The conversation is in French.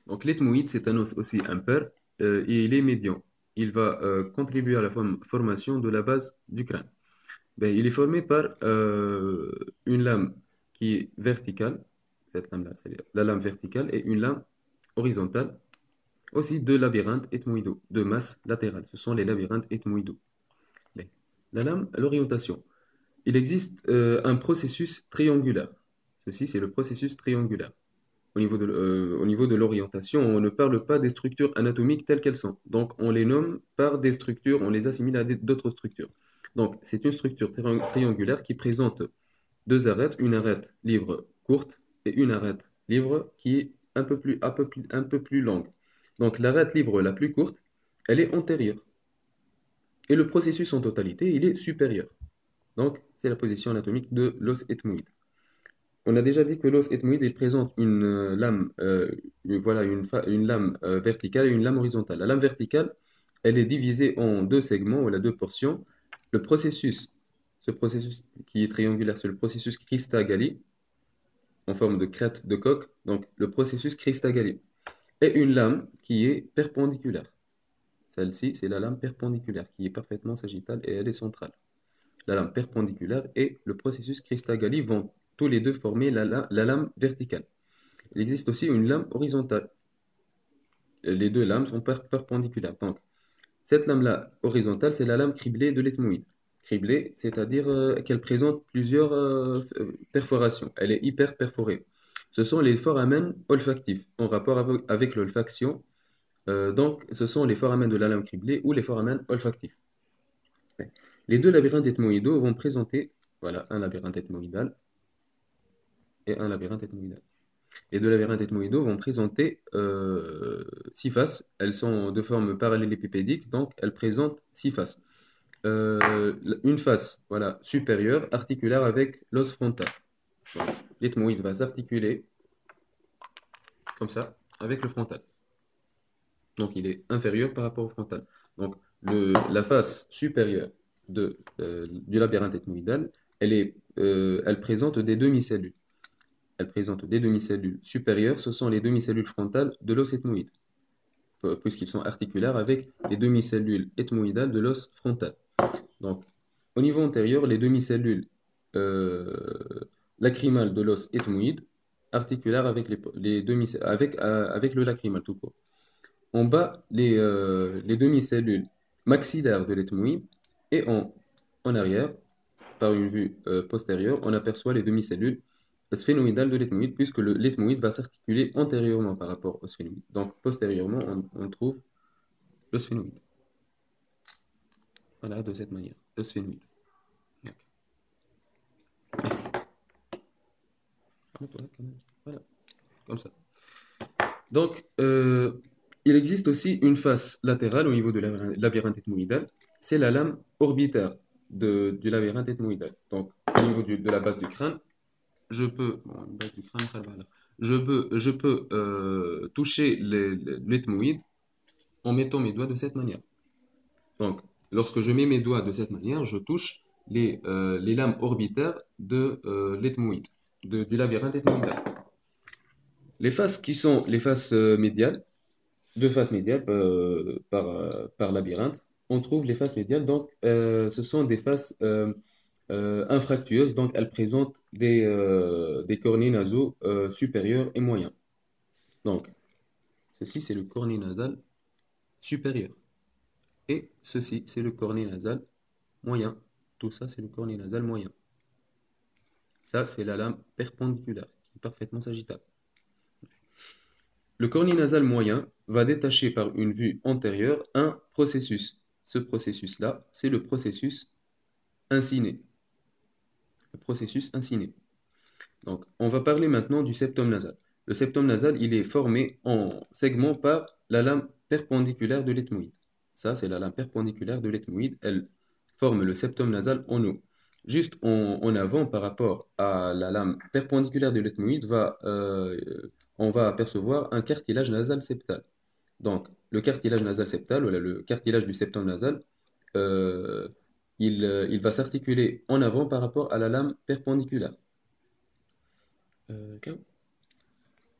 Donc l'ethmoïde, c'est un os aussi impair et il est médian. Il va contribuer à la formation de la base du crâne. Ben, il est formé par une lame qui est verticale, cette lame-là, c'est la lame verticale, et une lame horizontale, aussi deux labyrinthes ethmoïdaux, de masse latérale. Ce sont les labyrinthes ethmoïdaux. Ben, la lame, l'orientation. Il existe un processus triangulaire. Ceci, c'est le processus triangulaire. Au niveau de l'orientation, on ne parle pas des structures anatomiques telles qu'elles sont. Donc, on les nomme par des structures, on les assimile à d'autres structures. Donc, c'est une structure triangulaire qui présente deux arêtes, une arête libre courte et une arête libre qui est un peu plus longue. Donc, l'arête libre la plus courte, elle est antérieure. Et le processus en totalité, il est supérieur. Donc, c'est la position anatomique de l'os ethmoïde. On a déjà dit que l'os ethmoïde il présente une lame, voilà, une lame verticale et une lame horizontale. La lame verticale, elle est divisée en deux segments, ou deux portions. Le processus, ce processus qui est triangulaire, c'est le processus Christa-Galli, en forme de crête de coque, donc le processus Christa-Galli. Et une lame qui est perpendiculaire. Celle-ci, c'est la lame perpendiculaire qui est parfaitement sagittale et elle est centrale. La lame perpendiculaire et le processus Christa-Galli vont tous les deux former la lame verticale. Il existe aussi une lame horizontale. Les deux lames sont perpendiculaires. Donc, cette lame-là horizontale, c'est la lame criblée de l'ethmoïde. Criblée, c'est-à-dire qu'elle présente plusieurs perforations. Elle est hyper perforée. Ce sont les foramen olfactifs en rapport avec l'olfaction. Donc, ce sont les foramen de la lame criblée ou les foramen olfactifs. Les deux labyrinthes ethmoïdaux vont présenter, voilà, un labyrinthe ethmoïdal et un labyrinthe ethmoïdal. Les deux labyrinthes ethmoïdaux vont présenter six faces. Elles sont de forme parallélépipédique, donc elles présentent six faces. Une face voilà, supérieure, articulaire avec l'os frontal. Donc, l'ethmoïde va s'articuler comme ça avec le frontal. Donc il est inférieur par rapport au frontal. Donc la face supérieure du labyrinthe ethmoïdal, elle présente des demi-cellules. Elle présente des demi-cellules supérieures, ce sont les demi-cellules frontales de l'os ethmoïde, puisqu'ils sont articulaires avec les demi-cellules ethmoïdales de l'os frontal. Donc, au niveau antérieur, les demi-cellules lacrymales de l'os ethmoïde, articulaires avec, avec le lacrymal tout court. En bas, les demi-cellules maxillaires de l'ethmoïde et en arrière, par une vue postérieure, on aperçoit les demi-cellules sphénoïdales de l'ethmoïde, puisque l'ethmoïde va s'articuler antérieurement par rapport au sphénoïde. Donc, postérieurement, on trouve le sphénoïde. Voilà, de cette manière, le sphénoïde. Voilà, comme ça. Donc, il existe aussi une face latérale au niveau de la labyrinthe ethmoïdal. C'est la lame orbitaire du labyrinthe ethmoïdal. Donc, au niveau de la base du crâne, je peux, bon, une base du crâne, voilà. Je peux toucher l'ethmoïde en mettant mes doigts de cette manière. Donc, lorsque je mets mes doigts de cette manière, je touche les lames orbitaires de l'ethmoïde, du labyrinthe ethmoïdal. Les faces qui sont les faces médiales, deux faces médiales par labyrinthe, on trouve les faces médiales. Donc, ce sont des faces infractueuses, donc elles présentent des cornets nasaux supérieurs et moyens. Donc, ceci, c'est le cornet nasal supérieur. Et ceci, c'est le cornet nasal moyen. Tout ça, c'est le cornet nasal moyen. Ça, c'est la lame perpendiculaire, qui est parfaitement sagittale. Le cornet nasal moyen va détacher par une vue antérieure un processus. Ce processus-là, c'est le processus inciné. Le processus inciné. Donc, on va parler maintenant du septum nasal. Le septum nasal, il est formé en segments par la lame perpendiculaire de l'ethmoïde. Ça, c'est la lame perpendiculaire de l'ethmoïde. Elle forme le septum nasal en haut. Juste en avant, par rapport à la lame perpendiculaire de l'ethmoïde, on va apercevoir un cartilage nasal septal. Donc, le cartilage nasal septal, voilà, le cartilage du septum nasal, euh, il va s'articuler en avant par rapport à la lame perpendiculaire. Ok.